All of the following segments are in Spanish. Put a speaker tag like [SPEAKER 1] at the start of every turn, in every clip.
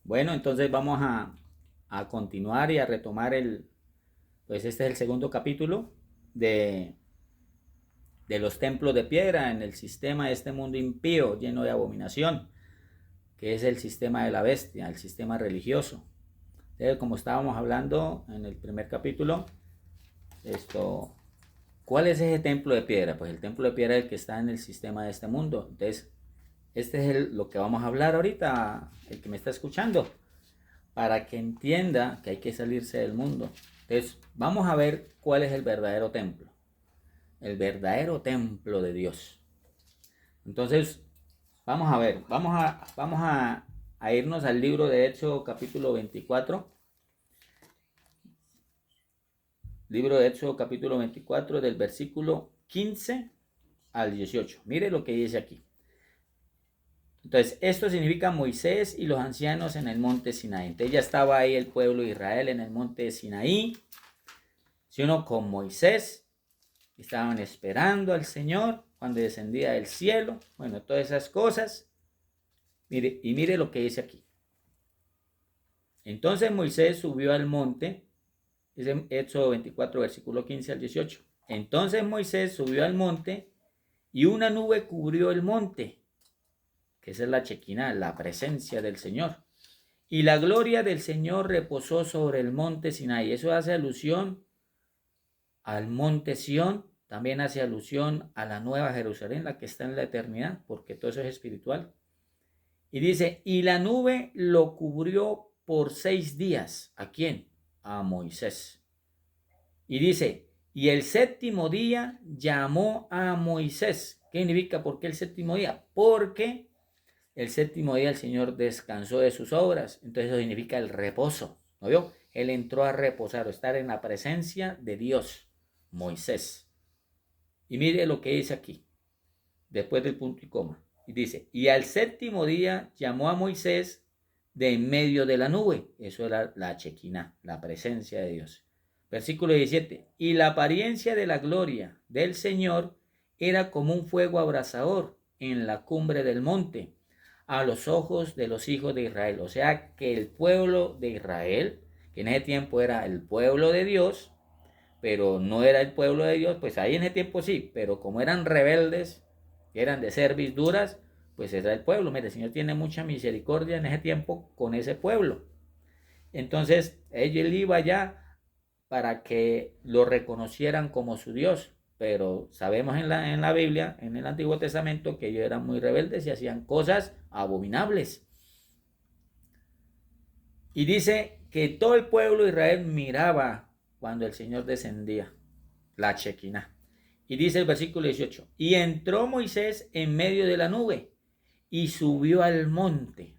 [SPEAKER 1] Bueno, entonces vamos a continuar y a retomar pues este es el segundo capítulo de, de los templos de piedra en el sistema de este mundo impío, lleno de abominación, que es el sistema de la bestia, el sistema religioso. Entonces, como estábamos hablando en el primer capítulo, esto, ¿cuál es ese templo de piedra? Pues el templo de piedra es el que está en el sistema de este mundo. Entonces, este es lo que vamos a hablar ahorita, el que me está escuchando, para que entienda que hay que salirse del mundo. Entonces, vamos a ver cuál es el verdadero templo de Dios. Entonces, vamos a ver, a irnos al libro de Hechos capítulo 24. Libro de Hechos capítulo 24 del versículo 15 al 18. Mire lo que dice aquí. Entonces, esto significa Moisés y los ancianos en el monte Sinaí. Entonces ya estaba ahí el pueblo de Israel en el monte Sinaí, sino con Moisés. Estaban esperando al Señor cuando descendía del cielo. Bueno, todas esas cosas. Mire, y mire lo que dice aquí. Entonces Moisés subió al monte. Es en Éxodo 24, versículo 15 al 18. Entonces Moisés subió al monte y una nube cubrió el monte, que esa es la Chequina, la presencia del Señor. Y la gloria del Señor reposó sobre el monte Sinaí. Eso hace alusión al monte Sión, también hace alusión a la nueva Jerusalén, la que está en la eternidad, porque todo eso es espiritual. Y dice, y la nube lo cubrió por 6 días. ¿A quién? A Moisés. Y dice, y el séptimo día llamó a Moisés. ¿Qué significa? ¿Por qué el séptimo día? Porque el séptimo día el Señor descansó de sus obras. Entonces eso significa el reposo. ¿No vio? Él entró a reposar o estar en la presencia de Dios, Moisés. Y mire lo que dice aquí, después del punto y coma. Y dice, y al séptimo día llamó a Moisés de en medio de la nube. Eso era la Chequina, la presencia de Dios. Versículo 17. Y la apariencia de la gloria del Señor era como un fuego abrasador en la cumbre del monte a los ojos de los hijos de Israel. O sea que el pueblo de Israel, que en ese tiempo era el pueblo de Dios, pero no era el pueblo de Dios, pues ahí en ese tiempo sí, pero como eran rebeldes, eran de cerviz duras, pues era el pueblo. Mire, el Señor tiene mucha misericordia en ese tiempo con ese pueblo. Entonces, él iba allá para que lo reconocieran como su Dios, pero sabemos en la Biblia, en el Antiguo Testamento, que ellos eran muy rebeldes y hacían cosas abominables. Y dice que todo el pueblo de Israel miraba cuando el Señor descendía, la Chequina. Y dice el versículo 18, y entró Moisés en medio de la nube y subió ¿al monte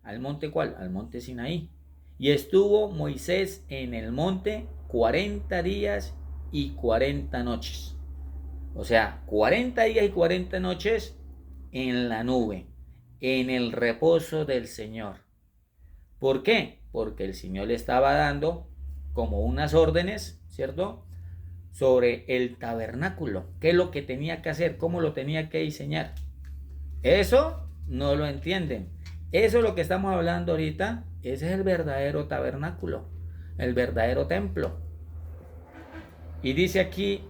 [SPEAKER 1] cuál? Al monte Sinaí. Y estuvo Moisés en el monte 40 días y 40 noches. O sea, 40 días y 40 noches en la nube, en el reposo del Señor. ¿Por qué? Porque el Señor le estaba dando como unas órdenes, ¿cierto? Sobre el tabernáculo, qué es lo que tenía que hacer, cómo lo tenía que diseñar. Eso no lo entienden. Eso es lo que estamos hablando ahorita. Ese es el verdadero tabernáculo, el verdadero templo. Y dice aquí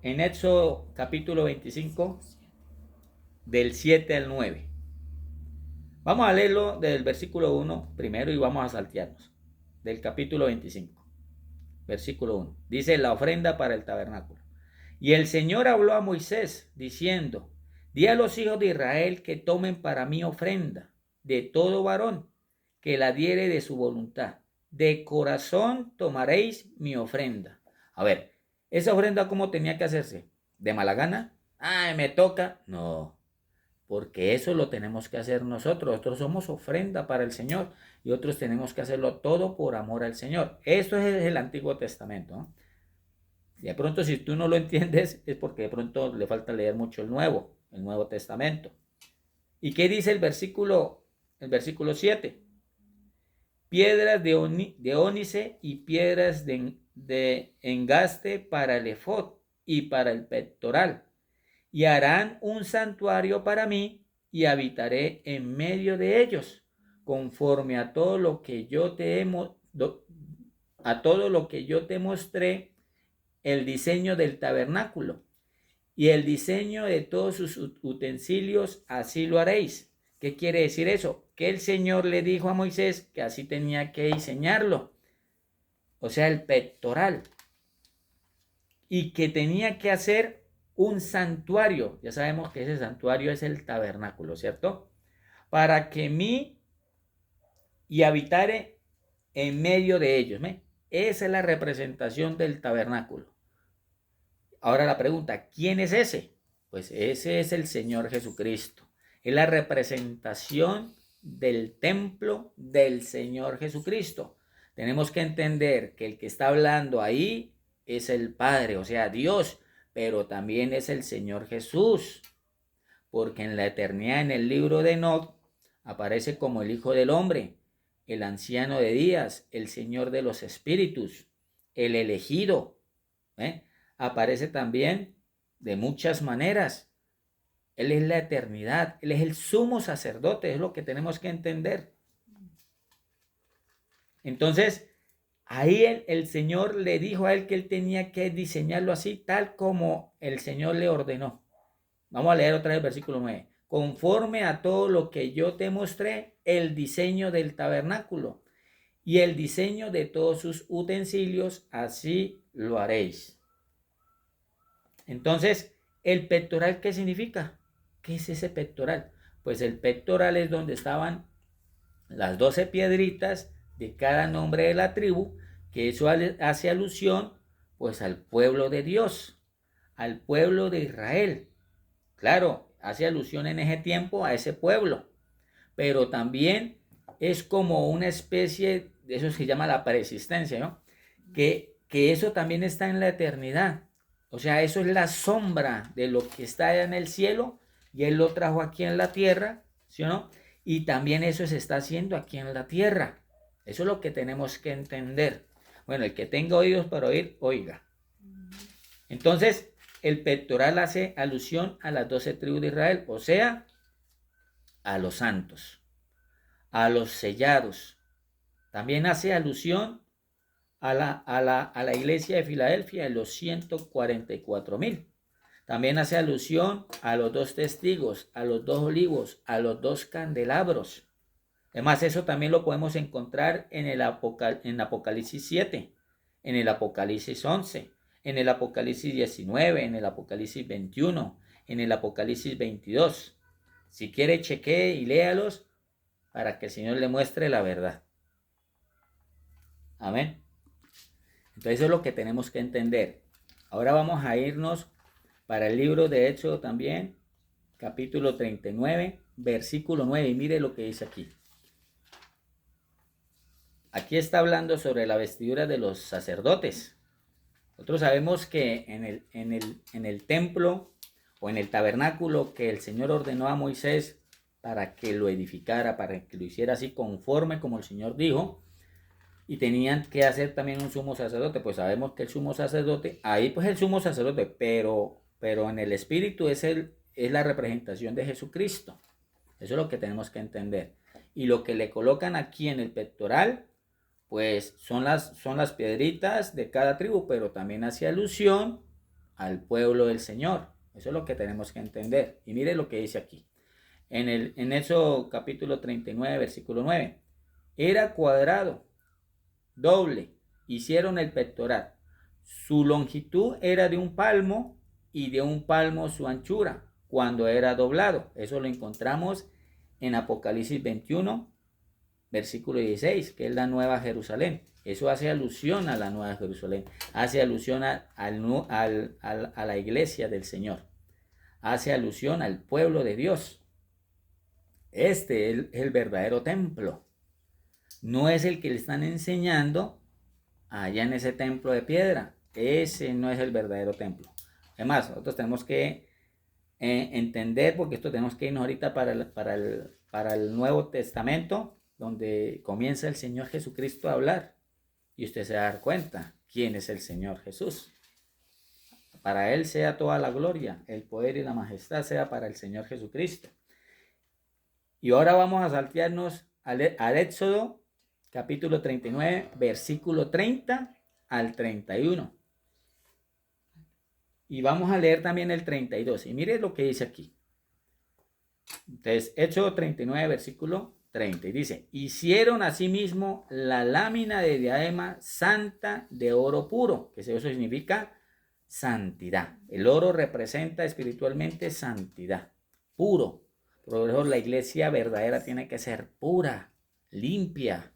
[SPEAKER 1] en Éxodo capítulo 25, del 7 al 9. Vamos a leerlo del versículo 1 primero y vamos a saltearnos. Del capítulo 25, versículo 1. Dice la ofrenda para el tabernáculo. Y el Señor habló a Moisés diciendo, di a los hijos de Israel que tomen para mí ofrenda de todo varón que la diere de su voluntad. De corazón tomaréis mi ofrenda. A ver, ¿esa ofrenda cómo tenía que hacerse? ¿De mala gana? Ay, me toca. No, porque eso lo tenemos que hacer nosotros. Nosotros somos ofrenda para el Señor y otros tenemos que hacerlo todo por amor al Señor. Esto es el Antiguo Testamento, ¿no? De pronto, si tú no lo entiendes, es porque de pronto le falta leer mucho el Nuevo Testamento. ¿Y qué dice el versículo 7? Piedras de ónice y piedras de engaste para el efod y para el pectoral. Y harán un santuario para mí y habitaré en medio de ellos. conforme a todo lo que yo te a todo lo que yo te mostré, el diseño del tabernáculo y el diseño de todos sus utensilios, así lo haréis. ¿Qué quiere decir eso? Que el Señor le dijo a Moisés que así tenía que diseñarlo, o sea, el pectoral, y que tenía que hacer un santuario. Ya sabemos que ese santuario es el tabernáculo, ¿cierto? Para que mí y habitare en medio de ellos. ¿me? Esa es la representación del tabernáculo. Ahora la pregunta, ¿quién es ese? Pues ese es el Señor Jesucristo. Es la representación del templo del Señor Jesucristo. Tenemos que entender que el que está hablando ahí es el Padre, o sea, Dios, pero también es el Señor Jesús. Porque en la eternidad, en el libro de Enoc, aparece como el Hijo del Hombre, el anciano de días, el Señor de los espíritus, el elegido. Aparece también de muchas maneras. Él es la eternidad, Él es el sumo sacerdote, es lo que tenemos que entender. Entonces, ahí el Señor le dijo a él que él tenía que diseñarlo así, tal como el Señor le ordenó. Vamos a leer otra vez el versículo 9. Conforme a todo lo que yo te mostré, el diseño del tabernáculo y el diseño de todos sus utensilios, así lo haréis. Entonces, ¿el pectoral qué significa? ¿Qué es ese pectoral? Pues el pectoral es donde estaban las 12 piedritas de cada nombre de la tribu, que eso hace alusión pues al pueblo de Dios, al pueblo de Israel. Claro, hace alusión en ese tiempo a ese pueblo, pero también es como una especie de eso se llama la persistencia, ¿no? Que eso también está en la eternidad. O sea, eso es la sombra de lo que está allá en el cielo y Él lo trajo aquí en la tierra, ¿sí o no? Y también eso se está haciendo aquí en la tierra. Eso es lo que tenemos que entender. Bueno, el que tenga oídos para oír, oiga. Entonces, el pectoral hace alusión a las 12 tribus de Israel, o sea, a los santos, a los sellados. También hace alusión a la iglesia de Filadelfia de los 144,000. También hace alusión a los 2 testigos, a los 2 olivos, a los 2 candelabros. Además, eso también lo podemos encontrar en Apocalipsis 7, en el Apocalipsis 11, en el Apocalipsis 19, en el Apocalipsis 21, en el Apocalipsis 22. Si quiere, chequee y léalos para que el Señor le muestre la verdad. Amén. Entonces eso es lo que tenemos que entender. Ahora vamos a irnos para el libro de Éxodo también, capítulo 39, versículo 9. Y mire lo que dice aquí. Aquí está hablando sobre la vestidura de los sacerdotes. Nosotros sabemos que en el templo o en el tabernáculo que el Señor ordenó a Moisés para que lo edificara, para que lo hiciera así conforme como el Señor dijo, y tenían que hacer también un sumo sacerdote. Pues sabemos que el sumo sacerdote, ahí pues el sumo sacerdote, pero en el espíritu es la representación de Jesucristo. Eso es lo que tenemos que entender. Y lo que le colocan aquí en el pectoral, pues son las piedritas de cada tribu, pero también hace alusión al pueblo del Señor. Eso es lo que tenemos que entender. Y mire lo que dice aquí. En eso capítulo 39, versículo 9. Era cuadrado, doble, hicieron el pectoral. Su longitud era de 1 palmo y de 1 palmo su anchura cuando era doblado. Eso lo encontramos en Apocalipsis 21, versículo 16, que es la Nueva Jerusalén. Eso hace alusión a la Nueva Jerusalén, hace alusión a la iglesia del Señor, hace alusión al pueblo de Dios. Este es el verdadero templo. No es el que le están enseñando allá en ese templo de piedra. Ese no es el verdadero templo. Además, nosotros tenemos que entender, porque esto tenemos que irnos ahorita para el Nuevo Testamento, donde comienza el Señor Jesucristo a hablar. Y usted se va a dar cuenta quién es el Señor Jesús. Para Él sea toda la gloria, el poder y la majestad sea para el Señor Jesucristo. Y ahora vamos a saltearnos al Éxodo, capítulo 39, versículo 30 al 31. Y vamos a leer también el 32. Y mire lo que dice aquí. Entonces, Éxodo 39, versículo 30. Y dice, hicieron asimismo la lámina de diadema santa de oro puro, que eso significa santidad. El oro representa espiritualmente santidad, puro. Por eso la iglesia verdadera tiene que ser pura, limpia.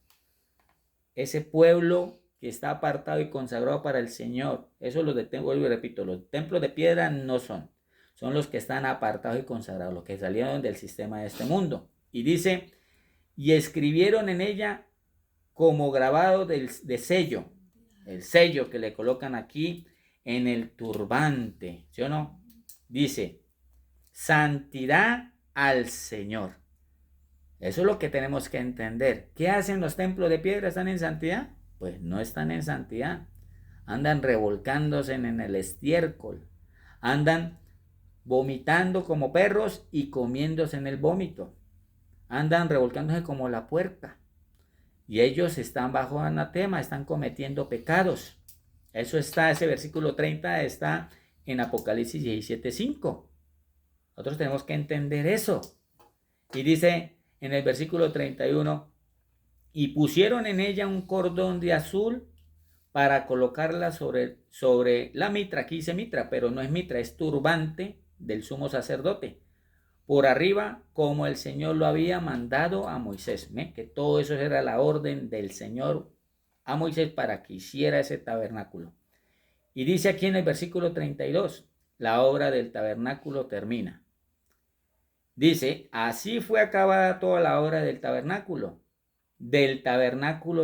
[SPEAKER 1] Ese pueblo que está apartado y consagrado para el Señor, eso lo detengo y repito, los templos de piedra no son los que están apartados y consagrados, los que salieron del sistema de este mundo. Y dice, y escribieron en ella como grabado de sello, el sello que le colocan aquí en el turbante, ¿sí o no? Dice, santidad al Señor. Eso es lo que tenemos que entender. ¿Qué hacen los templos de piedra? ¿Están en santidad? Pues no están en santidad. Andan revolcándose en el estiércol. Andan vomitando como perros y comiéndose en el vómito. Andan revolcándose como la puerca. Y ellos están bajo anatema, están cometiendo pecados. Eso está, ese versículo 30 está en Apocalipsis 17:5. Nosotros tenemos que entender eso. Y dice en el versículo 31, y pusieron en ella un cordón de azul para colocarla sobre la mitra. Aquí dice mitra, pero no es mitra, es turbante del sumo sacerdote. Por arriba, como el Señor lo había mandado a Moisés. Que todo eso era la orden del Señor a Moisés para que hiciera ese tabernáculo. Y dice aquí en el versículo 32, la obra del tabernáculo termina. Dice, así fue acabada toda la obra del tabernáculo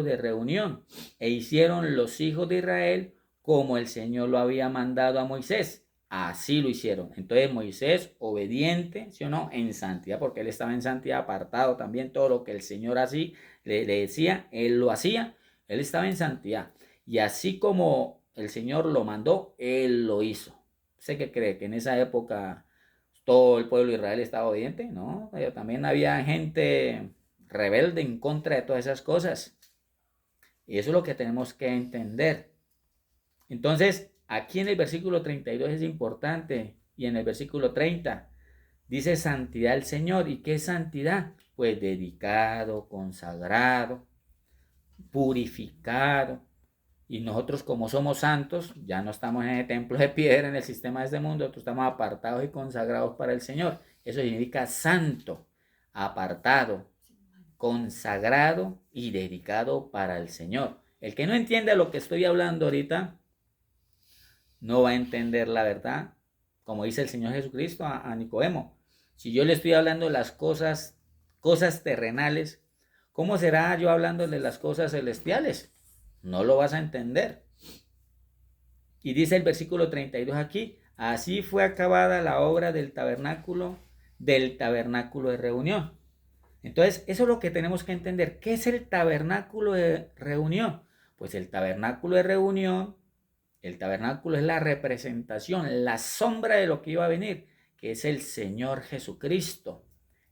[SPEAKER 1] de reunión, e hicieron los hijos de Israel como el Señor lo había mandado a Moisés. Así lo hicieron. Entonces Moisés, obediente, ¿sí o no? En santidad, porque él estaba en santidad, apartado también, todo lo que el Señor así le decía, él lo hacía, él estaba en santidad. Y así como el Señor lo mandó, él lo hizo. ¿Sé que cree que en esa época todo el pueblo de Israel estaba obediente? No, también había gente rebelde en contra de todas esas cosas. Y eso es lo que tenemos que entender. Entonces, aquí en el versículo 32 es importante, y en el versículo 30 dice santidad al Señor. ¿Y qué es santidad? Pues dedicado, consagrado, purificado. Y nosotros, como somos santos, ya no estamos en el templo de piedra, en el sistema de este mundo, nosotros estamos apartados y consagrados para el Señor. Eso significa santo, apartado, consagrado y dedicado para el Señor. El que no entienda lo que estoy hablando ahorita, no va a entender la verdad, como dice el Señor Jesucristo a Nicodemo. Si yo le estoy hablando de las cosas terrenales, ¿cómo será yo hablando de las cosas celestiales? No lo vas a entender. Y dice el versículo 32 aquí, así fue acabada la obra del tabernáculo de reunión. Entonces, eso es lo que tenemos que entender. ¿Qué es el tabernáculo de reunión? Pues el tabernáculo de reunión, el tabernáculo es la representación, la sombra de lo que iba a venir, que es el Señor Jesucristo,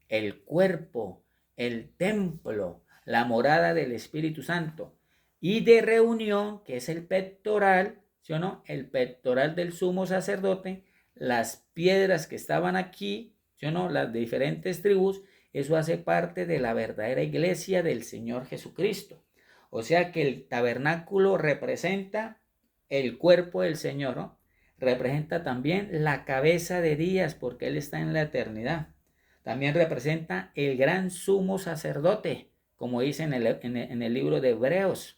[SPEAKER 1] el cuerpo, el templo, la morada del Espíritu Santo. Y de reunión, que es el pectoral, ¿sí o no? El pectoral del sumo sacerdote, las piedras que estaban aquí, ¿sí o no? Las de diferentes tribus, eso hace parte de la verdadera iglesia del Señor Jesucristo. O sea que el tabernáculo representa el cuerpo del Señor, ¿no? Representa también la cabeza de Días, porque Él está en la eternidad. También representa el gran sumo sacerdote, como dice en el libro de Hebreos.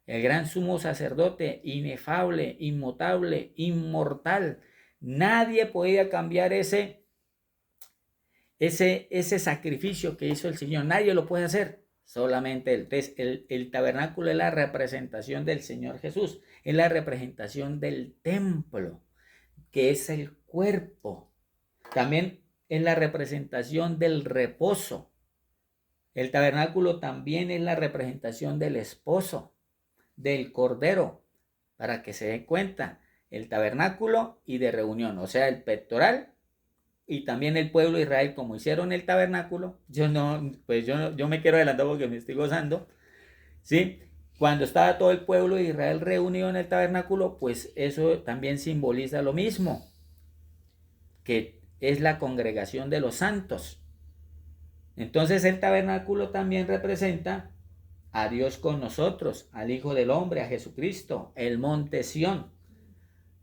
[SPEAKER 1] El gran sumo sacerdote, inefable, inmutable, inmortal. Nadie podía cambiar ese sacrificio que hizo el Señor. Nadie lo puede hacer. Solamente el tabernáculo es la representación del Señor Jesús. Es la representación del templo, que es el cuerpo. También es la representación del reposo. El tabernáculo también es la representación del esposo, del cordero, para que se den cuenta, el tabernáculo y de reunión, o sea, el pectoral y también el pueblo de Israel, como hicieron el tabernáculo, yo me quiero adelantar porque me estoy gozando, ¿sí? Cuando estaba todo el pueblo de Israel reunido en el tabernáculo, pues eso también simboliza lo mismo, que es la congregación de los santos. Entonces el tabernáculo también representa a Dios con nosotros, al Hijo del Hombre, a Jesucristo, el monte Sión.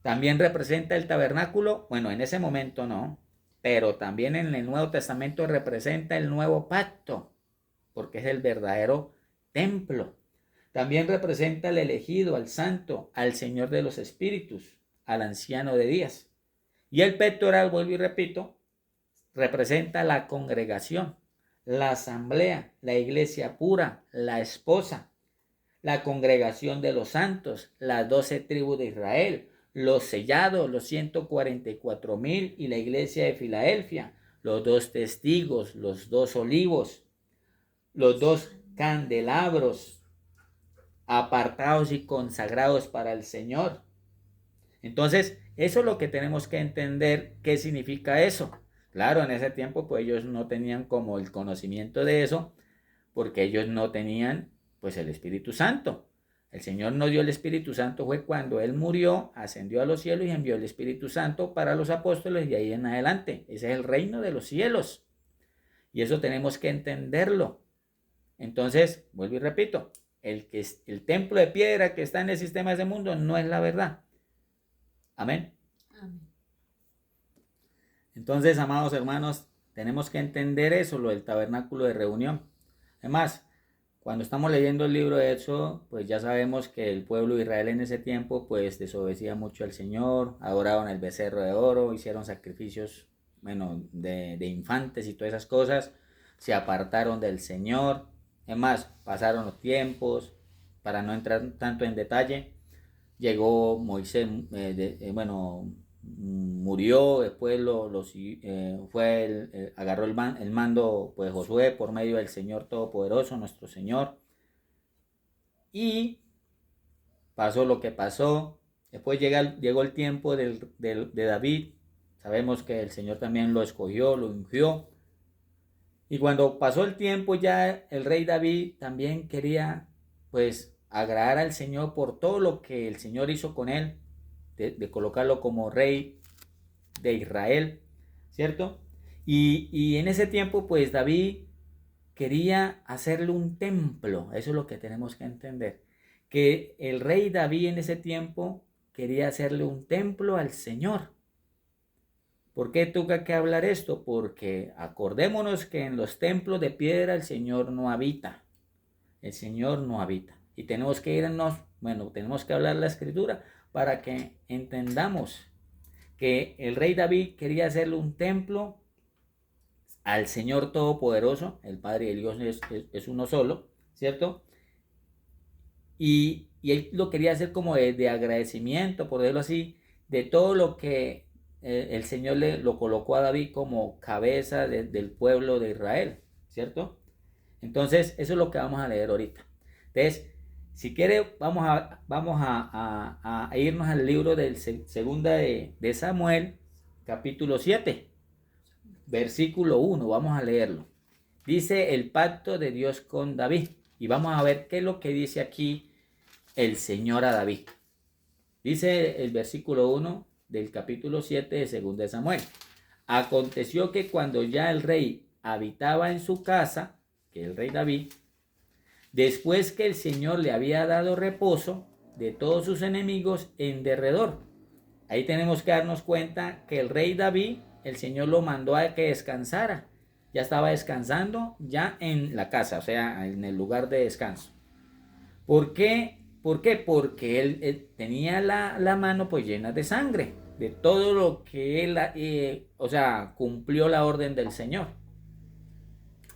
[SPEAKER 1] También representa el tabernáculo, bueno, en ese momento no, pero también en el Nuevo Testamento representa el nuevo pacto, porque es el verdadero templo. También representa al elegido, al santo, al Señor de los Espíritus, al anciano de días. Y el pectoral, vuelvo y repito, representa la congregación, la asamblea, la iglesia pura, la esposa, la congregación de los santos, las 12 tribus de Israel, los sellados, los 144,000 y la iglesia de Filadelfia, los 2 testigos, los 2 olivos, los 2 candelabros apartados y consagrados para el Señor. Entonces, eso es lo que tenemos que entender, qué significa eso. Claro, en ese tiempo pues ellos no tenían como el conocimiento de eso, porque ellos no tenían pues el Espíritu Santo. El Señor nos dio el Espíritu Santo fue cuando Él murió, ascendió a los cielos y envió el Espíritu Santo para los apóstoles y ahí en adelante. Ese es el reino de los cielos. Y eso tenemos que entenderlo. Entonces, vuelvo y repito, el templo de piedra que está en el sistema de ese mundo no es la verdad. Amén. Amén. Entonces, amados hermanos, tenemos que entender eso, lo del tabernáculo de reunión. Además, cuando estamos leyendo el libro de Éxodo, pues ya sabemos que el pueblo de Israel en ese tiempo pues desobedecía mucho al Señor, adoraban el becerro de oro, hicieron sacrificios, de infantes y todas esas cosas, se apartaron del Señor. Además, pasaron los tiempos, para no entrar tanto en detalle, llegó Moisés, murió, después agarró el mando pues Josué por medio del Señor Todopoderoso, nuestro Señor, y pasó lo que pasó. Después llegó el tiempo de David. Sabemos que el Señor también lo escogió, lo ungió, y cuando pasó el tiempo ya el rey David también quería pues agradar al Señor por todo lo que el Señor hizo con él, de colocarlo como rey de Israel, ¿cierto? Y en ese tiempo pues David quería hacerle un templo. Eso es lo que tenemos que entender, que el rey David en ese tiempo quería hacerle un templo al Señor. ¿Por qué toca que hablar esto? Porque acordémonos que en los templos de piedra el Señor no habita. El Señor no habita. Y tenemos que tenemos que hablar la Escritura para que entendamos que el rey David quería hacerle un templo al Señor Todopoderoso. El Padre y el Dios es uno solo, ¿cierto? Y él lo quería hacer como de agradecimiento, por decirlo así, de todo lo que el Señor lo colocó a David como cabeza del pueblo de Israel, ¿cierto? Entonces, eso es lo que vamos a leer ahorita. Entonces, si quiere, vamos a irnos al libro del segunda de Samuel, capítulo 7, versículo 1, vamos a leerlo. Dice el pacto de Dios con David, y vamos a ver qué es lo que dice aquí el Señor a David. Dice el versículo 1 del capítulo 7 de segunda de Samuel. Aconteció que cuando ya el rey habitaba en su casa, que el rey David, después que el Señor le había dado reposo de todos sus enemigos en derredor. Ahí tenemos que darnos cuenta que el rey David, el Señor lo mandó a que descansara. Ya estaba descansando ya en la casa, o sea, en el lugar de descanso. ¿Por qué? Porque él tenía la mano pues llena de sangre, de todo lo que él, cumplió la orden del Señor.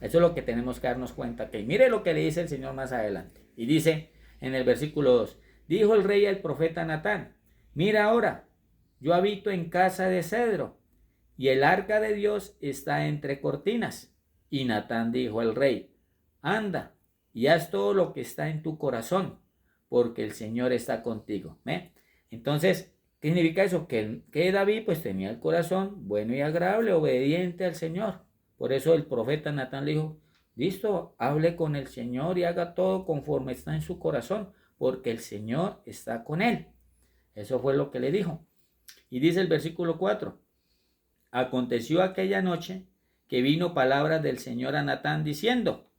[SPEAKER 1] Eso es lo que tenemos que darnos cuenta. Que mire lo que le dice el Señor más adelante. Y dice en el versículo 2, dijo el rey al profeta Natán, mira ahora, yo habito en casa de cedro, y el arca de Dios está entre cortinas. Y Natán dijo al rey, anda, y haz todo lo que está en tu corazón, porque el Señor está contigo. Entonces, ¿Qué significa eso? Que David pues tenía el corazón bueno y agradable, obediente al Señor. Por eso el profeta Natán le dijo, listo, hable con el Señor y haga todo conforme está en su corazón, porque el Señor está con él. Eso fue lo que le dijo. Y dice el versículo 4, aconteció aquella noche que vino palabras del Señor a Natán diciendo,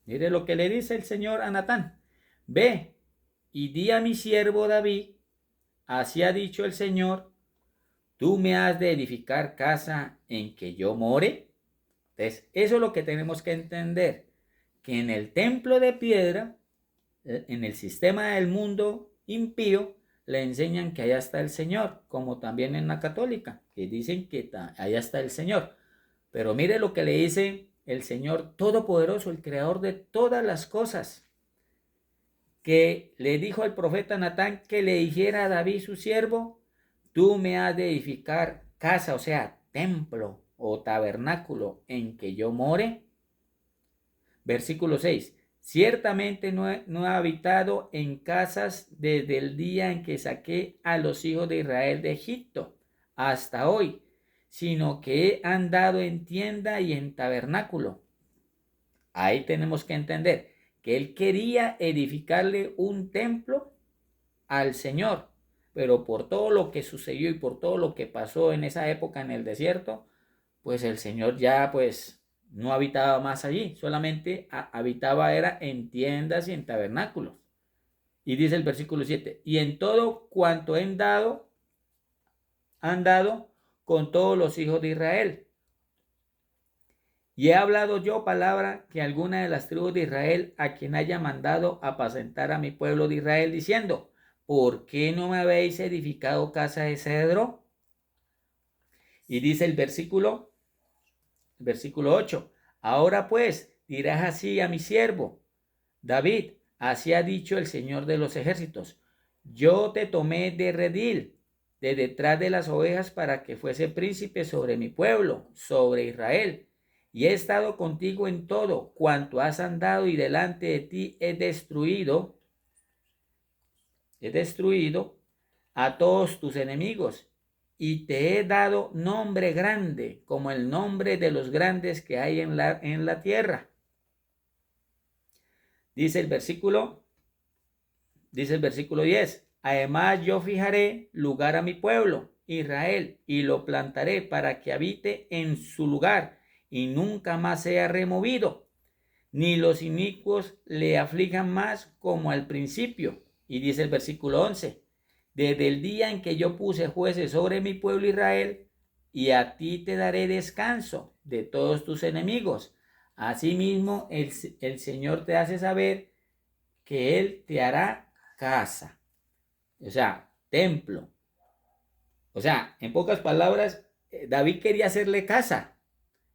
[SPEAKER 1] mire lo que le dice el Señor a Natán, ve y di a mi siervo David, así ha dicho el Señor, tú me has de edificar casa en que yo more. Entonces, eso es lo que tenemos que entender, que en el templo de piedra, en el sistema del mundo impío, le enseñan que allá está el Señor, como también en la católica, que dicen que allá está el Señor. Pero mire lo que le dice el Señor Todopoderoso, el Creador de todas las cosas, que le dijo al profeta Natán que le dijera a David su siervo, tú me has de edificar casa, o sea, templo o tabernáculo en que yo more. Versículo 6. Ciertamente no he habitado en casas desde el día en que saqué a los hijos de Israel de Egipto hasta hoy, sino que he andado en tienda y en tabernáculo. Ahí tenemos que entender que él quería edificarle un templo al Señor, pero por todo lo que sucedió y por todo lo que pasó en esa época en el desierto, pues el Señor ya pues no habitaba más allí, solamente habitaba era en tiendas y en tabernáculos. Y dice el versículo 7, y en todo cuanto han dado con todos los hijos de Israel. Y he hablado yo palabra que alguna de las tribus de Israel a quien haya mandado apacentar a mi pueblo de Israel, diciendo, ¿por qué no me habéis edificado casa de cedro? Y dice el versículo 8, ahora pues dirás así a mi siervo David, así ha dicho el Señor de los ejércitos, yo te tomé de redil, de detrás de las ovejas, para que fuese príncipe sobre mi pueblo, sobre Israel, y he estado contigo en todo cuanto has andado, y delante de ti he destruido a todos tus enemigos, y te he dado nombre grande, como el nombre de los grandes que hay en la tierra. Dice el versículo 10, además yo fijaré lugar a mi pueblo, Israel, y lo plantaré para que habite en su lugar y nunca más sea removido, ni los inicuos le aflijan más como al principio. Y dice el versículo 11, desde el día en que yo puse jueces sobre mi pueblo Israel, y a ti te daré descanso de todos tus enemigos. Asimismo, el Señor te hace saber que Él te hará casa, o sea, templo. O sea, en pocas palabras, David quería hacerle casa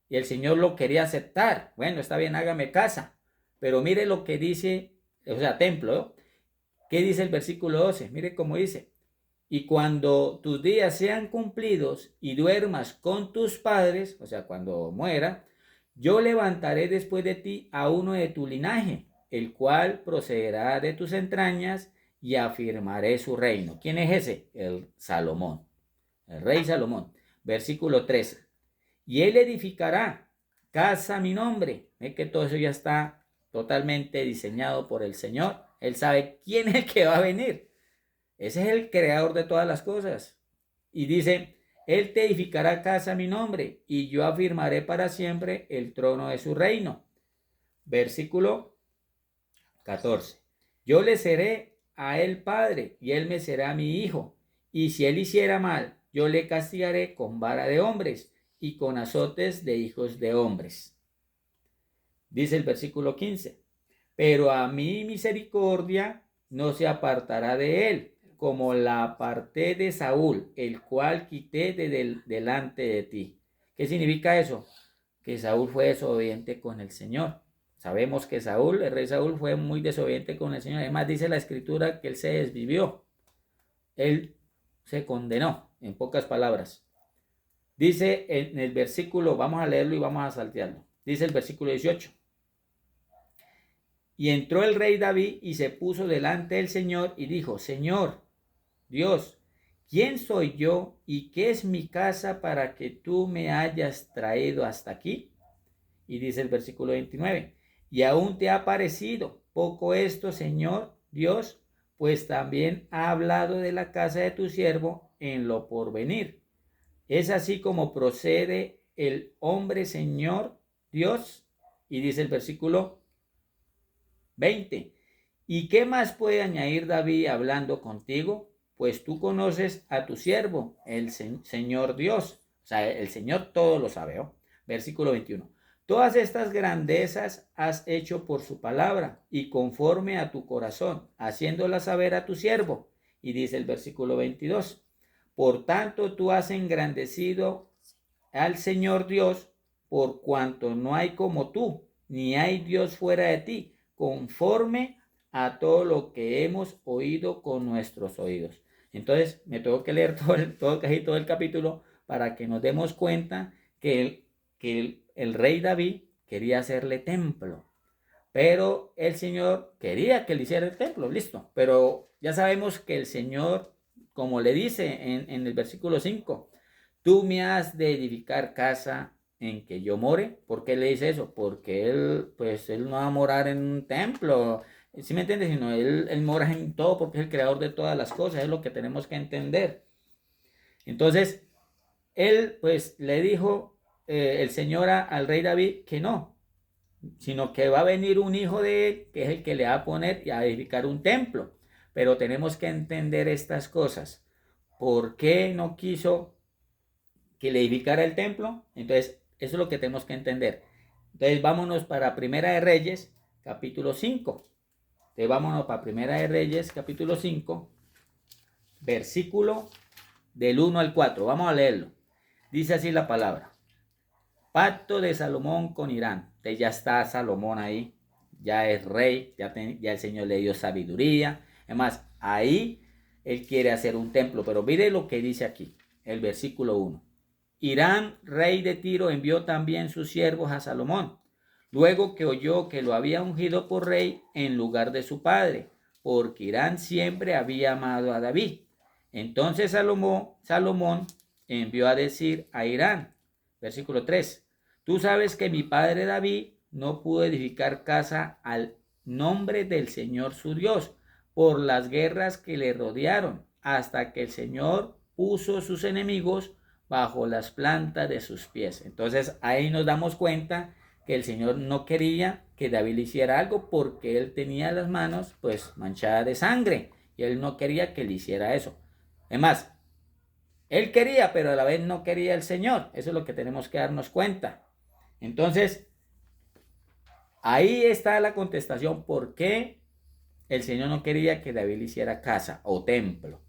[SPEAKER 1] y el Señor lo quería aceptar. Bueno, está bien, hágame casa. Pero mire lo que dice, o sea, templo, ¿no? ¿Qué dice el versículo 12? Mire cómo dice. Y cuando tus días sean cumplidos y duermas con tus padres, o sea, cuando muera, yo levantaré después de ti a uno de tu linaje, el cual procederá de tus entrañas, y afirmaré su reino. ¿Quién es ese? El Salomón, el rey Salomón. Versículo 13. Y él edificará casa a mi nombre. Es que todo eso ya está totalmente diseñado por el Señor. Él sabe quién es el que va a venir. Ese es el creador de todas las cosas. Y dice, él te edificará casa a mi nombre, y yo afirmaré para siempre el trono de su reino. Versículo 14. Yo le seré a él padre, y él me será mi hijo. Y si él hiciera mal, yo le castigaré con vara de hombres y con azotes de hijos de hombres. Dice el versículo 15. Pero a mi misericordia no se apartará de él, como la aparté de Saúl, el cual quité delante de ti. ¿Qué significa eso? Que Saúl fue desobediente con el Señor. Sabemos que Saúl, el rey Saúl, fue muy desobediente con el Señor. Además dice la escritura que él se desvivió. Él se condenó, en pocas palabras. Dice en el versículo, vamos a leerlo y vamos a saltearlo. Dice el versículo 18. Y entró el rey David y se puso delante del Señor y dijo, Señor Dios, ¿quién soy yo y qué es mi casa para que tú me hayas traído hasta aquí? Y dice el versículo 29, y aún te ha parecido poco esto, Señor Dios, pues también ha hablado de la casa de tu siervo en lo porvenir. Es así como procede el hombre, Señor Dios. Y dice el versículo 20, ¿y qué más puede añadir David hablando contigo? Pues tú conoces a tu siervo, el Señor Dios. O sea, el Señor todo lo sabe, ¿oh? Versículo 21. Todas estas grandezas has hecho por su palabra y conforme a tu corazón, haciéndolas saber a tu siervo. Y dice el versículo 22. Por tanto, tú has engrandecido al Señor Dios, por cuanto no hay como tú, ni hay Dios fuera de ti, conforme a todo lo que hemos oído con nuestros oídos. Entonces, me tengo que leer todo el capítulo para que nos demos cuenta que el rey David quería hacerle templo, pero el Señor quería que le hiciera el templo, listo. Pero ya sabemos que el Señor, como le dice en el versículo 5, tú me has de edificar casa en que yo more. ¿Por qué le dice eso? Porque él no va a morar en un templo, ¿sí me entiendes? Sino él mora en todo porque es el creador de todas las cosas, es lo que tenemos que entender. Entonces, él pues le dijo el Señor al rey David que no, sino que va a venir un hijo de él, que es el que le va a poner y a edificar un templo. Pero tenemos que entender estas cosas. ¿Por qué no quiso que le edificara el templo? Entonces, eso es lo que tenemos que entender. Entonces, vámonos para Primera de Reyes, capítulo 5. Entonces, vámonos para Primera de Reyes, capítulo 5, versículo del 1 al 4. Vamos a leerlo. Dice así la palabra. Pacto de Salomón con Irán. Entonces ya está Salomón ahí, ya es rey, ya el Señor le dio sabiduría. Además, ahí él quiere hacer un templo, pero mire lo que dice aquí, el versículo 1. Irán, rey de Tiro, envió también sus siervos a Salomón, luego que oyó que lo había ungido por rey en lugar de su padre, porque Irán siempre había amado a David. Entonces Salomón envió a decir a Irán, versículo 3, tú sabes que mi padre David no pudo edificar casa al nombre del Señor su Dios por las guerras que le rodearon, hasta que el Señor puso sus enemigos bajo las plantas de sus pies. Entonces ahí nos damos cuenta que el Señor no quería que David le hiciera algo porque él tenía las manos pues manchadas de sangre y él no quería que le hiciera eso. Además, él quería, pero a la vez no quería el Señor. Eso es lo que tenemos que darnos cuenta. Entonces, ahí está la contestación. ¿Por qué el Señor no quería que David le hiciera casa o templo?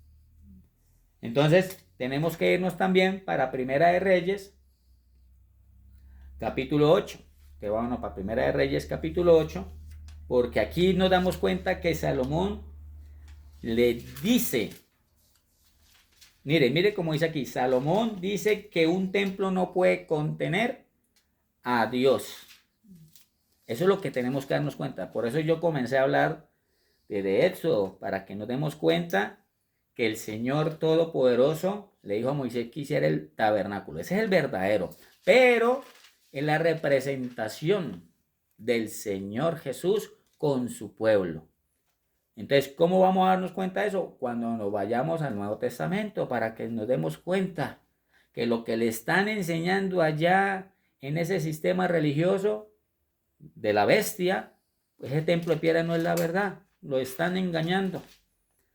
[SPEAKER 1] Entonces, tenemos que irnos también para Primera de Reyes, capítulo 8. Que vámonos para Primera de Reyes, capítulo 8. Porque aquí nos damos cuenta que Salomón le dice... Mire cómo dice aquí, Salomón dice que un templo no puede contener a Dios. Eso es lo que tenemos que darnos cuenta. Por eso yo comencé a hablar de Éxodo, para que nos demos cuenta que el Señor Todopoderoso le dijo a Moisés que hiciera el tabernáculo. Ese es el verdadero. Pero es la representación del Señor Jesús con su pueblo. Entonces, ¿cómo vamos a darnos cuenta de eso? Cuando nos vayamos al Nuevo Testamento, para que nos demos cuenta que lo que le están enseñando allá en ese sistema religioso de la bestia, pues ese templo de piedra no es la verdad, lo están engañando.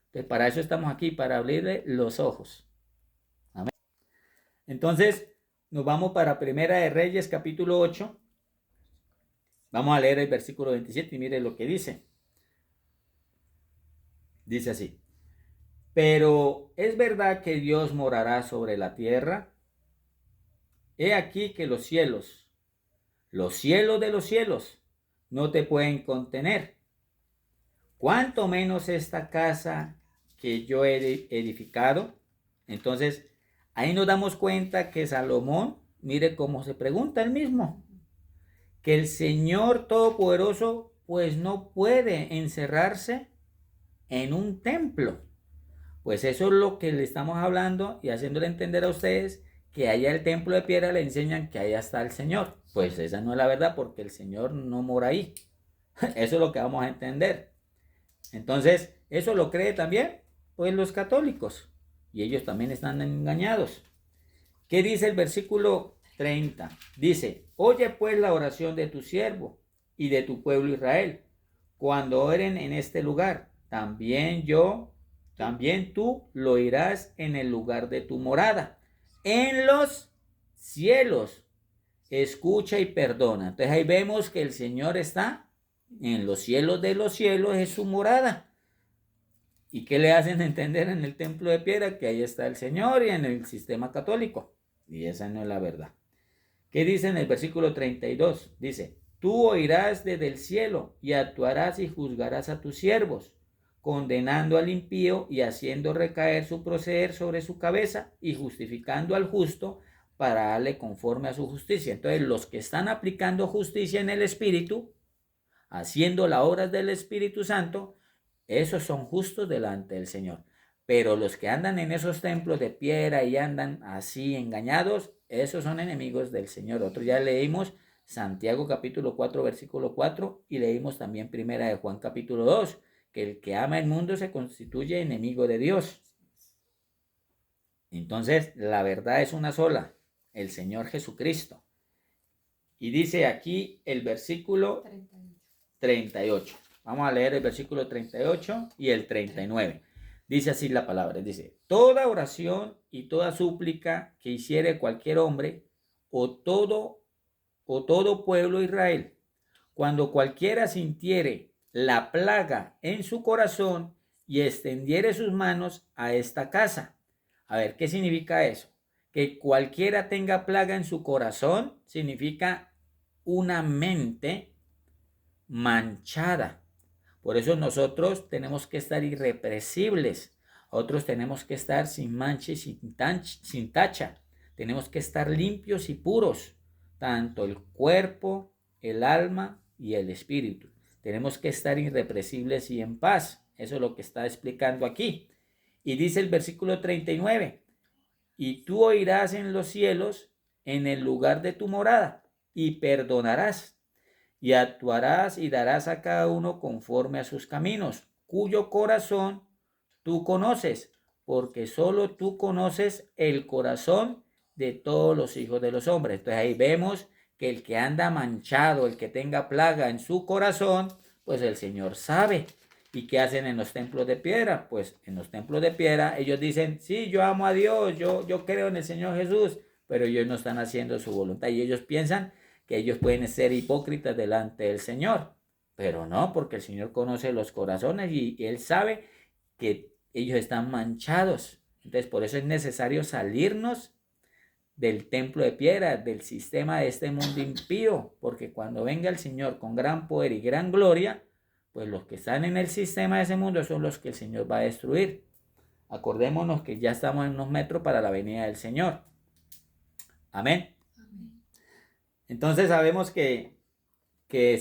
[SPEAKER 1] Entonces, para eso estamos aquí, para abrirle los ojos. Amén. Entonces, nos vamos para Primera de Reyes, capítulo 8. Vamos a leer el versículo 27 y mire lo que dice. Dice así, pero ¿es verdad que Dios morará sobre la tierra? He aquí que los cielos de los cielos, no te pueden contener. ¿Cuánto menos esta casa que yo he edificado? Entonces, ahí nos damos cuenta que Salomón, mire cómo se pregunta él mismo, que el Señor Todopoderoso pues no puede encerrarse en un templo. Pues eso es lo que le estamos hablando y haciéndole entender a ustedes que allá el templo de piedra le enseñan que allá está el Señor. Pues esa no es la verdad porque el Señor no mora ahí. Eso es lo que vamos a entender. Entonces, eso lo cree también pues los católicos y ellos también están engañados. ¿Qué dice el versículo 30? Dice, oye pues la oración de tu siervo y de tu pueblo Israel, cuando oren en este lugar. También tú lo oirás en el lugar de tu morada, en los cielos. Escucha y perdona. Entonces ahí vemos que el Señor está en los cielos de los cielos, es su morada. ¿Y qué le hacen entender en el templo de piedra? Que ahí está el Señor y en el sistema católico. Y esa no es la verdad. ¿Qué dice en el versículo 32? Dice, tú oirás desde el cielo y actuarás y juzgarás a tus siervos, condenando al impío y haciendo recaer su proceder sobre su cabeza y justificando al justo para darle conforme a su justicia. Entonces, los que están aplicando justicia en el Espíritu, haciendo las obras del Espíritu Santo, esos son justos delante del Señor. Pero los que andan en esos templos de piedra y andan así engañados, esos son enemigos del Señor. Otro ya leímos Santiago capítulo 4 versículo 4 y leímos también primera de Juan capítulo 2, que el que ama el mundo se constituye enemigo de Dios. Entonces, la verdad es una sola, el Señor Jesucristo. Y dice aquí el versículo 38. Vamos a leer el versículo 38 y el 39. Dice así la palabra, dice, toda oración y toda súplica que hiciere cualquier hombre o todo pueblo de Israel, cuando cualquiera sintiere la plaga en su corazón y extendiere sus manos a esta casa. A ver, ¿qué significa eso? Que cualquiera tenga plaga en su corazón significa una mente manchada. Por eso nosotros tenemos que estar irrepresibles. Otros tenemos que estar sin mancha y sin tacha. Tenemos que estar limpios y puros. Tanto el cuerpo, el alma y el espíritu. Tenemos que estar irrepresibles y en paz. Eso es lo que está explicando aquí. Y dice el versículo 39. Y tú oirás en los cielos, en el lugar de tu morada, y perdonarás. Y actuarás y darás a cada uno conforme a sus caminos, cuyo corazón tú conoces, porque solo tú conoces el corazón de todos los hijos de los hombres. Entonces ahí vemos que el que anda manchado, el que tenga plaga en su corazón, pues el Señor sabe. ¿Y qué hacen en los templos de piedra? Pues en los templos de piedra ellos dicen, sí, yo amo a Dios, yo creo en el Señor Jesús, pero ellos no están haciendo su voluntad y ellos piensan que ellos pueden ser hipócritas delante del Señor, pero no, porque el Señor conoce los corazones y Él sabe que ellos están manchados. Entonces, por eso es necesario salirnos del templo de piedra, del sistema de este mundo impío, porque cuando venga el Señor con gran poder y gran gloria, pues los que están en el sistema de ese mundo son los que el Señor va a destruir. Acordémonos que ya estamos en unos metros para la venida del Señor. Amén. Entonces sabemos que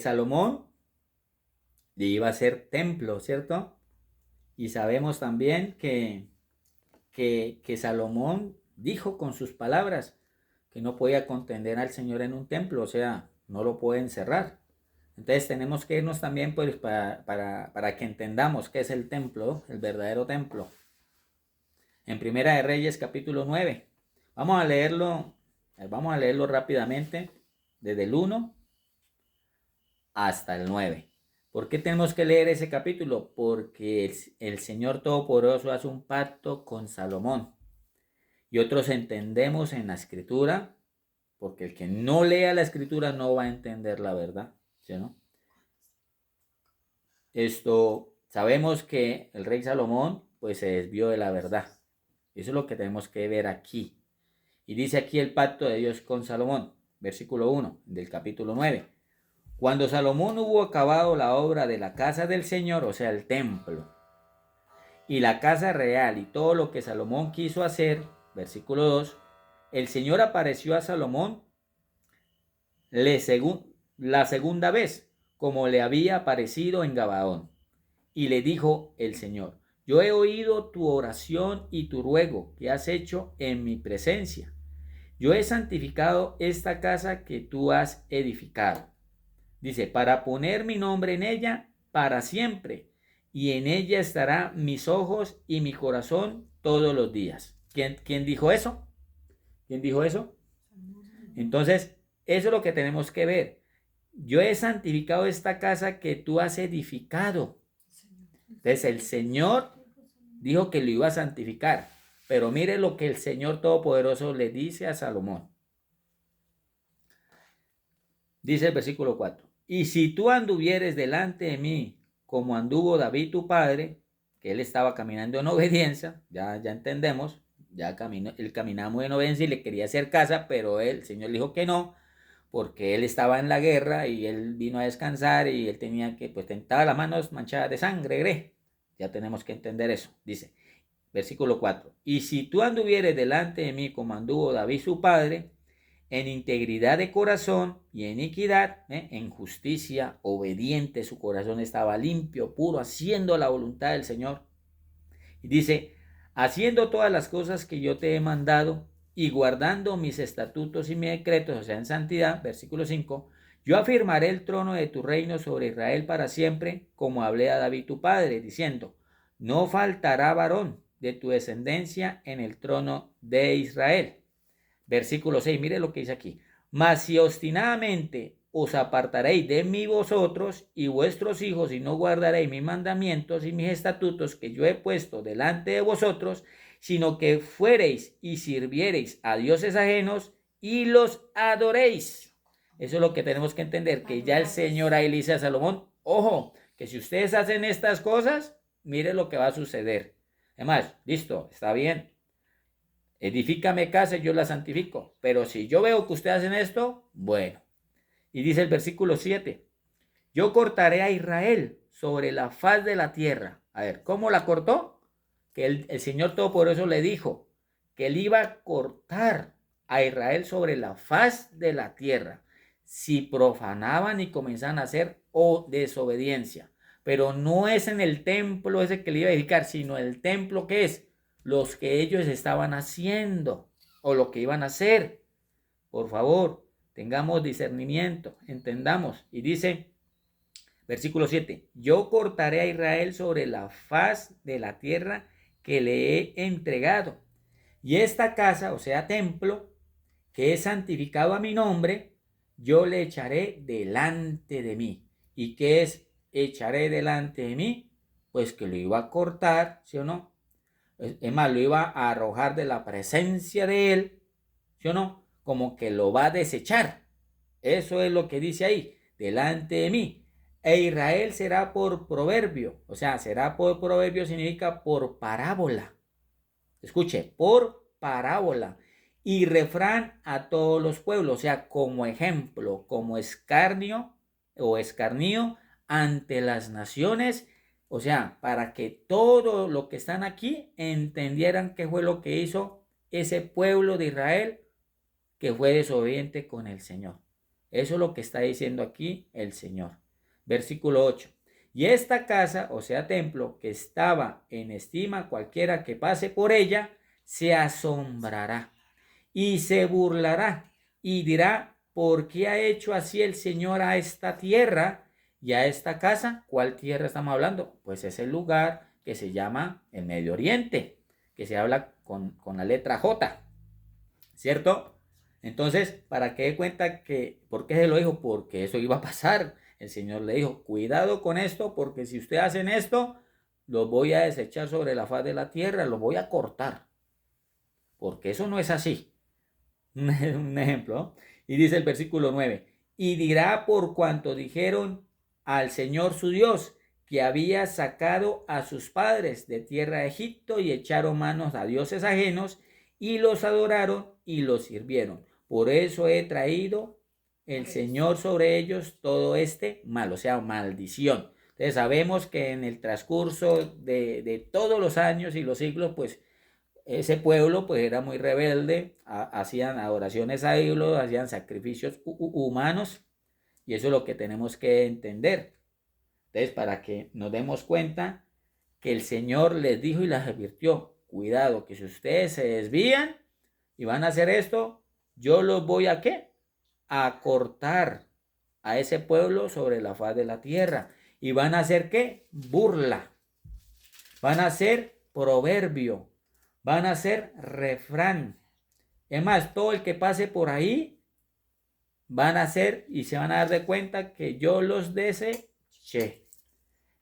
[SPEAKER 1] Salomón le iba a hacer templo, ¿cierto? Y sabemos también que Salomón dijo con sus palabras que no podía contender al Señor en un templo, o sea, no lo puede encerrar. Entonces tenemos que irnos también pues para que entendamos qué es el templo, el verdadero templo. En Primera de Reyes capítulo 9. Vamos a leerlo rápidamente desde el 1 hasta el 9. ¿Por qué tenemos que leer ese capítulo? Porque el Señor Todopoderoso hace un pacto con Salomón. Y otros entendemos en la Escritura, porque el que no lea la Escritura no va a entender la verdad, ¿sí, no? Sabemos que el rey Salomón pues se desvió de la verdad. Eso es lo que tenemos que ver aquí. Y dice aquí el pacto de Dios con Salomón, versículo 1 del capítulo 9. Cuando Salomón hubo acabado la obra de la casa del Señor, o sea, el templo, y la casa real y todo lo que Salomón quiso hacer, versículo 2, el Señor apareció a Salomón la segunda vez, como le había aparecido en Gabaón. Y le dijo el Señor, yo he oído tu oración y tu ruego que has hecho en mi presencia. Yo he santificado esta casa que tú has edificado. Dice, para poner mi nombre en ella para siempre, y en ella estará mis ojos y mi corazón todos los días. ¿Quién dijo eso? ¿Quién dijo eso? Entonces, eso es lo que tenemos que ver. Yo he santificado esta casa que tú has edificado. Entonces, el Señor dijo que lo iba a santificar. Pero mire lo que el Señor Todopoderoso le dice a Salomón. Dice el versículo 4. Y si tú anduvieres delante de mí, como anduvo David tu padre, que él estaba caminando en obediencia, ya entendemos, él caminaba muy en obediencia y le quería hacer casa, pero el Señor le dijo que no, porque él estaba en la guerra y él vino a descansar y él tenía que, pues tentaba las manos manchadas de sangre, ya tenemos que entender eso. Dice, versículo 4, y si tú anduvieres delante de mí como anduvo David su padre, en integridad de corazón y en equidad, en justicia, obediente, su corazón estaba limpio, puro, haciendo la voluntad del Señor. Y dice, haciendo todas las cosas que yo te he mandado y guardando mis estatutos y mis decretos, o sea, en santidad, versículo 5, yo afirmaré el trono de tu reino sobre Israel para siempre, como hablé a David tu padre, diciendo, no faltará varón de tu descendencia en el trono de Israel. Versículo 6, mire lo que dice aquí. Mas si obstinadamente os apartaréis de mí vosotros y vuestros hijos y no guardaréis mis mandamientos y mis estatutos que yo he puesto delante de vosotros, sino que fuereis y sirviereis a dioses ajenos y los adoréis. Eso es lo que tenemos que entender, que ya el Señor ahí le dice a Salomón, ojo, que si ustedes hacen estas cosas, mire lo que va a suceder. Además, listo, está bien. Edifícame casa y yo la santifico. Pero si yo veo que ustedes hacen esto, bueno. Y dice el versículo 7. Yo cortaré a Israel sobre la faz de la tierra. A ver, ¿cómo la cortó? Que el Señor Todopoderoso le dijo que él iba a cortar a Israel sobre la faz de la tierra si profanaban y comenzaban a hacer desobediencia. Pero no es en el templo ese que le iba a edificar, sino el templo que es los que ellos estaban haciendo o lo que iban a hacer. Por favor, tengamos discernimiento, entendamos. Y dice, versículo 7, yo cortaré a Israel sobre la faz de la tierra que le he entregado. Y esta casa, o sea, templo, que es santificado a mi nombre, yo le echaré delante de mí. ¿Y qué es echaré delante de mí? Pues que lo iba a cortar, ¿sí o no? Es más, lo iba a arrojar de la presencia de él, ¿sí o no? Como que lo va a desechar. Eso es lo que dice ahí, delante de mí. E Israel será por proverbio, o sea, será por proverbio significa por parábola. Escuche, por parábola. Y refrán a todos los pueblos, o sea, como ejemplo, como escarnio o escarnio ante las naciones. O sea, para que todo lo que están aquí entendieran qué fue lo que hizo ese pueblo de Israel que fue desobediente con el Señor. Eso es lo que está diciendo aquí el Señor. Versículo 8. Y esta casa, o sea, templo, que estaba en estima cualquiera que pase por ella, se asombrará y se burlará y dirá, ¿por qué ha hecho así el Señor a esta tierra y a esta casa? ¿Cuál tierra estamos hablando? Pues es el lugar que se llama el Medio Oriente, que se habla con la letra J, ¿cierto? Entonces, para que dé cuenta que, ¿por qué se lo dijo? Porque eso iba a pasar. El Señor le dijo, cuidado con esto, porque si ustedes hacen esto, los voy a desechar sobre la faz de la tierra, los voy a cortar. Porque eso no es así. Un ejemplo. Y dice el versículo 9, y dirá por cuanto dijeron al Señor su Dios, que había sacado a sus padres de tierra de Egipto y echaron manos a dioses ajenos y los adoraron y los sirvieron. Por eso he traído el Señor sobre ellos todo este mal, o sea, maldición. Entonces sabemos que en el transcurso de todos los años y los siglos, pues ese pueblo pues era muy rebelde, hacían adoraciones a ídolos, hacían sacrificios humanos, y eso es lo que tenemos que entender. Entonces, para que nos demos cuenta que el Señor les dijo y les advirtió, cuidado, que si ustedes se desvían y van a hacer esto, yo los voy a ¿qué? A cortar a ese pueblo sobre la faz de la tierra. Y van a hacer ¿qué? Burla. Van a hacer proverbio. Van a hacer refrán. Es más, todo el que pase por ahí van a hacer y se van a dar de cuenta que yo los deseché.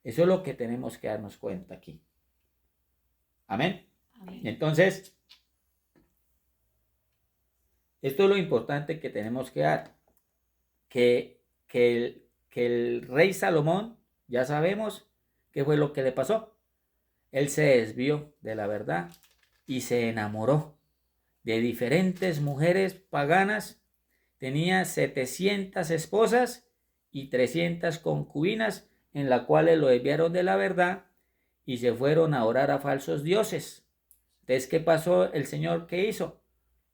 [SPEAKER 1] Eso es lo que tenemos que darnos cuenta aquí. Amén. Amén. Entonces, esto es lo importante que tenemos que dar. Que el rey Salomón, ya sabemos qué fue lo que le pasó. Él se desvió de la verdad y se enamoró de diferentes mujeres paganas. Tenía 700 esposas y 300 concubinas, en las cuales lo desviaron de la verdad y se fueron a orar a falsos dioses. Entonces, ¿qué pasó el Señor? ¿Qué hizo?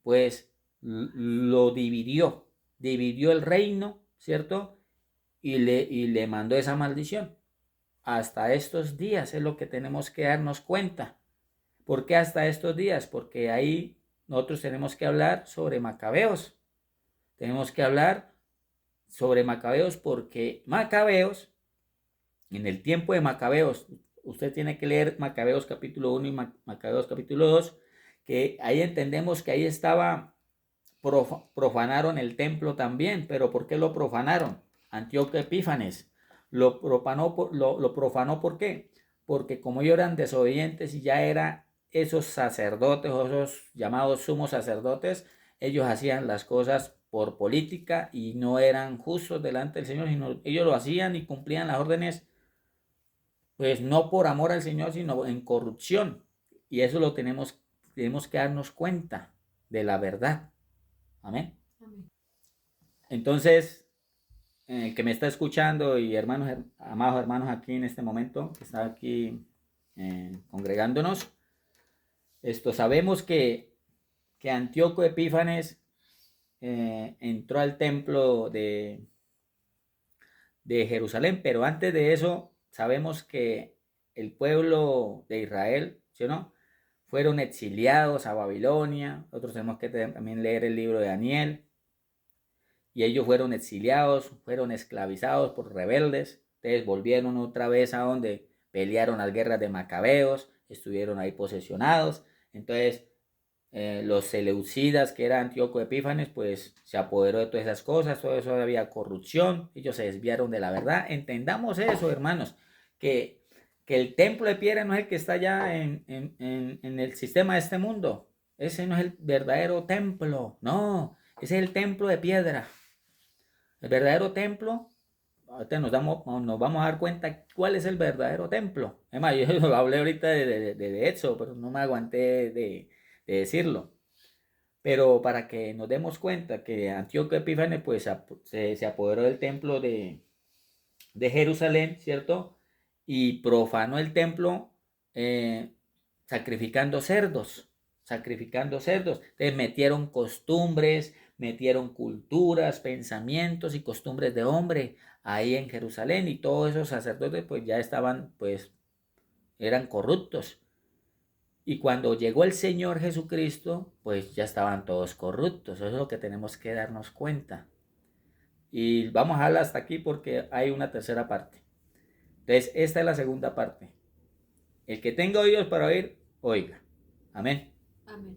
[SPEAKER 1] Pues lo dividió el reino, ¿cierto? Y le mandó esa maldición. Hasta estos días es lo que tenemos que darnos cuenta. ¿Por qué hasta estos días? Porque ahí nosotros tenemos que hablar sobre Macabeos. Tenemos que hablar sobre Macabeos porque Macabeos, en el tiempo de Macabeos, usted tiene que leer Macabeos capítulo 1 y Macabeos capítulo 2, que ahí entendemos que ahí estaba, profanaron el templo también. ¿Pero por qué lo profanaron? Antíoco Epífanes lo profanó ¿por qué? Porque como ellos eran desobedientes y ya eran esos sacerdotes o esos llamados sumos sacerdotes, ellos hacían las cosas por política y no eran justos delante del Señor, sino ellos lo hacían y cumplían las órdenes, pues no por amor al Señor, sino en corrupción. Y eso lo tenemos que darnos cuenta de la verdad. Amén. Amén. Entonces, que me está escuchando y hermanos, amados hermanos aquí en este momento, que está aquí congregándonos, sabemos que Antíoco Epífanes entró al templo de Jerusalén, pero antes de eso sabemos que el pueblo de Israel, ¿sí o no?, fueron exiliados a Babilonia. Nosotros tenemos que también leer el libro de Daniel. Y ellos fueron exiliados, fueron esclavizados por rebeldes. Entonces volvieron otra vez a donde pelearon las guerras de Macabeos, estuvieron ahí posesionados. Entonces los seleucidas, que era Antíoco Epífanes, pues se apoderó de todas esas cosas, todo eso había corrupción, ellos se desviaron de la verdad. Entendamos eso, hermanos, que el templo de piedra no es el que está allá en el sistema de este mundo. Ese no es el verdadero templo, no, ese es el templo de piedra. El verdadero templo, ahorita nos vamos a dar cuenta cuál es el verdadero templo. Es más, yo hablé ahorita de Éxodo, pero no me aguanté de decirlo. Pero para que nos demos cuenta que Antíoco Epífanes pues se apoderó del templo de Jerusalén, ¿cierto? Y profanó el templo sacrificando cerdos. Entonces metieron costumbres, metieron culturas, pensamientos y costumbres de hombre ahí en Jerusalén, y todos esos sacerdotes pues ya estaban, pues eran corruptos. Y cuando llegó el Señor Jesucristo, pues ya estaban todos corruptos. Eso es lo que tenemos que darnos cuenta. Y vamos a hablar hasta aquí porque hay una tercera parte. Entonces, esta es la segunda parte. El que tenga oídos para oír, oiga. Amén. Amén.